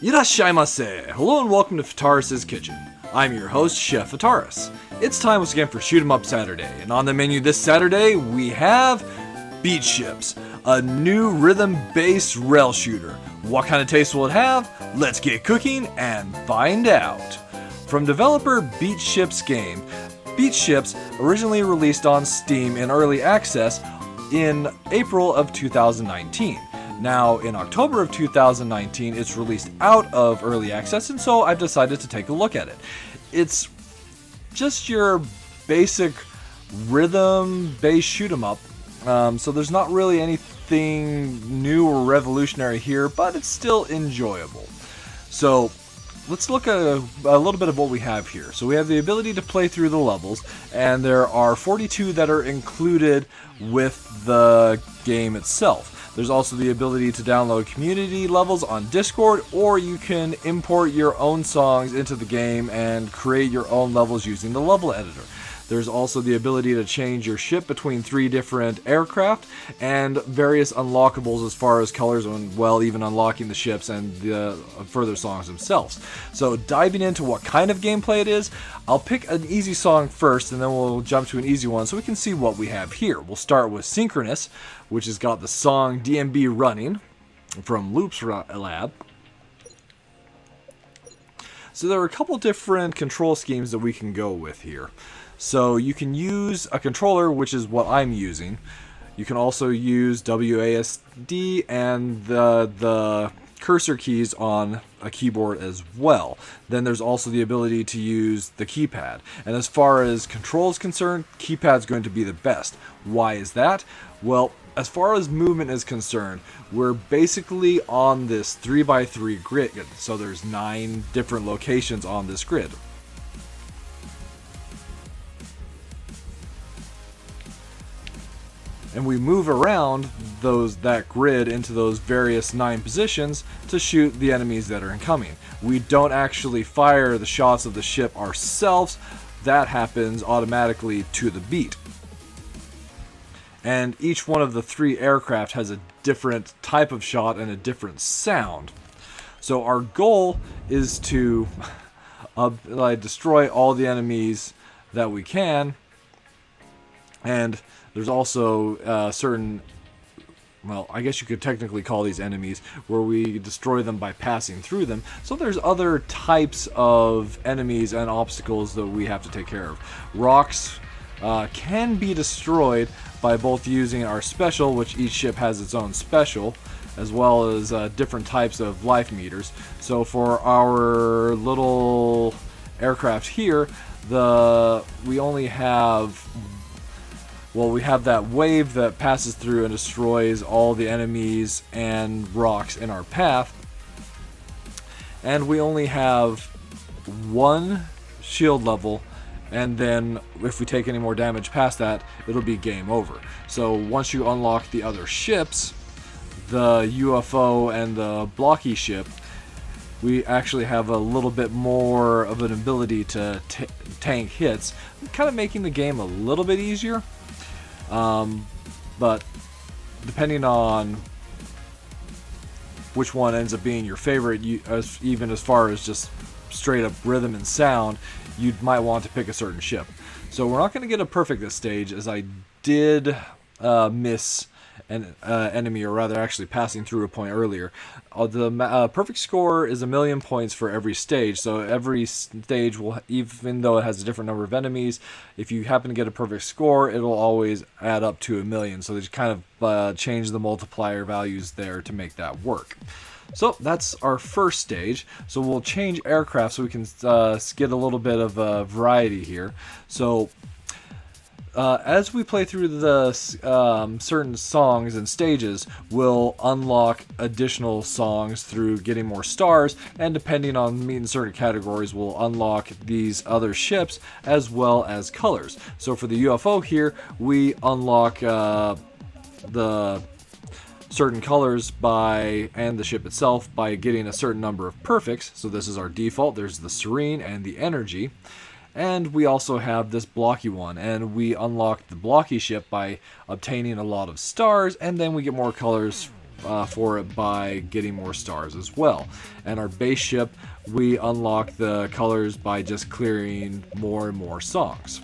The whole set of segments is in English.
Irashaimase! Hello and welcome to Fataris' Kitchen. I'm your host, Chef Fataris. It's time once again for Shoot 'em Up Saturday, and on the menu this Saturday we have BeatShips, a new rhythm-based rail shooter. What kind of taste will it have? Let's get cooking and find out. From developer BeatShips Game, BeatShips originally released on Steam in early access in April of 2019. Now, in October of 2019, it's released out of early access, and so I've decided to take a look at it. It's just your basic rhythm-based shoot 'em up, so there's not really anything new or revolutionary here, but it's still enjoyable. So, let's look at a little bit of what we have here. So we have the ability to play through the levels, and there are 42 that are included with the game itself. There's also the ability to download community levels on Discord, or you can import your own songs into the game and create your own levels using the level editor. There's also the ability to change your ship between 3 different aircraft and various unlockables as far as colors and, well, even unlocking the ships and the further songs themselves. So diving into what kind of gameplay it is, I'll pick an easy song first and then we'll jump to an easy one so we can see what we have here. We'll start with Synchronous, which has got the song DMB Running from Loops Lab. So there are a couple different control schemes that we can go with here. So you can use a controller, which is what I'm using. You can also use WASD and the cursor keys on a keyboard as well. Then there's also the ability to use the keypad. And as far as control is concerned, keypad's going to be the best. Why is that? Well, as far as movement is concerned, we're basically on this 3x3 grid. So there's 9 different locations on this grid. And we move around that grid into those various 9 positions to shoot the enemies that are incoming. We don't actually fire the shots of the ship ourselves. That happens automatically to the beat. And each one of the 3 aircraft has a different type of shot and a different sound. So our goal is to destroy all the enemies that we can. And there's also certain, well, I guess you could technically call these enemies, where we destroy them by passing through them. So there's other types of enemies and obstacles that we have to take care of. Rocks can be destroyed by both using our special, which each ship has its own special, as well as different types of life meters. So for our little aircraft here, we only have... Well, we have that wave that passes through and destroys all the enemies and rocks in our path. And we only have 1 shield level, and then if we take any more damage past that, it'll be game over. So once you unlock the other ships, the UFO and the blocky ship, we actually have a little bit more of an ability to tank hits, kind of making the game a little bit easier. But depending on which one ends up being your favorite, even as far as just straight up rhythm and sound, you might want to pick a certain ship. So we're not going to get a perfect this stage, as I did miss an enemy, or rather actually passing through a point earlier. The perfect score is 1,000,000 points for every stage, so every stage will, even though it has a different number of enemies, if you happen to get a perfect score, it'll always add up to 1,000,000. So they just kind of change the multiplier values there to make that work. So that's our first stage. So we'll change aircraft so we can get a little bit of variety here. So as we play through the certain songs and stages, we'll unlock additional songs through getting more stars, and depending on meeting certain categories, we'll unlock these other ships as well as colors. So for the UFO here, we unlock the certain colors and the ship itself by getting a certain number of perfects. So this is our default. There's the Serene and the Energy. And we also have this blocky one, and we unlock the blocky ship by obtaining a lot of stars, and then we get more colors for it by getting more stars as well. And our base ship, we unlock the colors by just clearing more and more songs.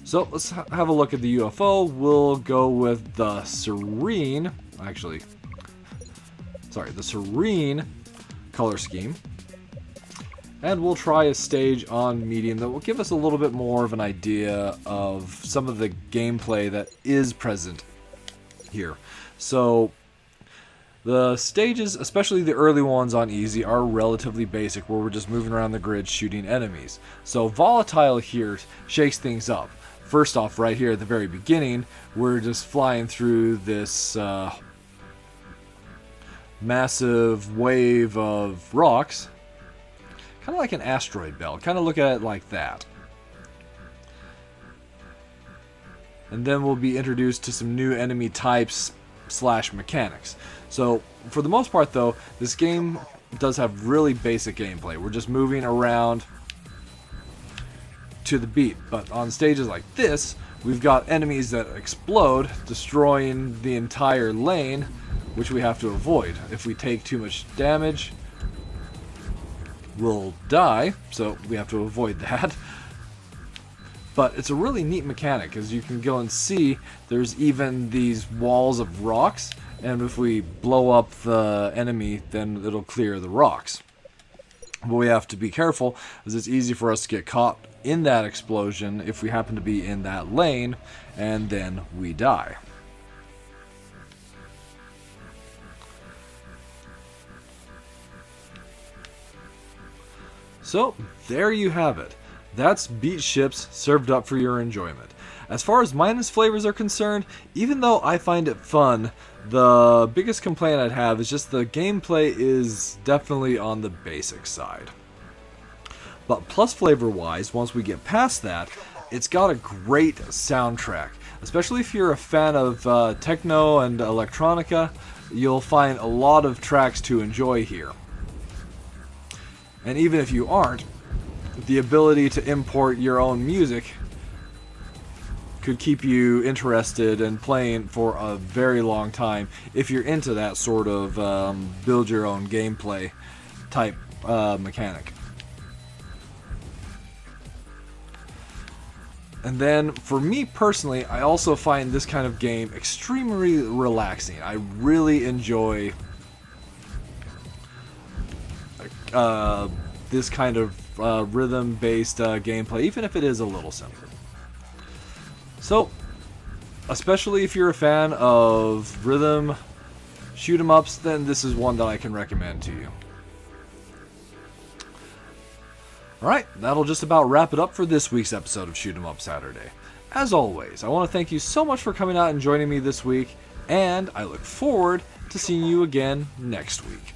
So let's have a look at the UFO. We'll go with the Serene, the Serene color scheme. And we'll try a stage on medium that will give us a little bit more of an idea of some of the gameplay that is present here. So the stages, especially the early ones on easy, are relatively basic, where we're just moving around the grid shooting enemies. So volatile here shakes things up. First off, right here at the very beginning, we're just flying through this massive wave of rocks. Kind of like an asteroid belt. Kind of look at it like that. And then we'll be introduced to some new enemy types / mechanics. So, for the most part though, this game does have really basic gameplay. We're just moving around to the beat. But on stages like this, we've got enemies that explode, destroying the entire lane, which we have to avoid. If we take too much damage, we'll die, so we have to avoid that. But it's a really neat mechanic, as you can go and see there's even these walls of rocks, and if we blow up the enemy, then it'll clear the rocks. But we have to be careful, as it's easy for us to get caught in that explosion if we happen to be in that lane, and then we die. So, there you have it. That's BeatShips served up for your enjoyment. As far as minus flavors are concerned, even though I find it fun, the biggest complaint I'd have is just the gameplay is definitely on the basic side. But plus flavor wise, once we get past that, it's got a great soundtrack. Especially if you're a fan of techno and electronica, you'll find a lot of tracks to enjoy here. And even if you aren't, the ability to import your own music could keep you interested and playing for a very long time if you're into that sort of build your own gameplay type mechanic. And then for me personally, I also find this kind of game extremely relaxing. I really enjoy this kind of rhythm-based gameplay, even if it is a little simple. So, especially if you're a fan of rhythm shoot 'em ups, then this is one that I can recommend to you. Alright, that'll just about wrap it up for this week's episode of Shoot 'em Up Saturday. As always, I want to thank you so much for coming out and joining me this week, and I look forward to seeing you again next week.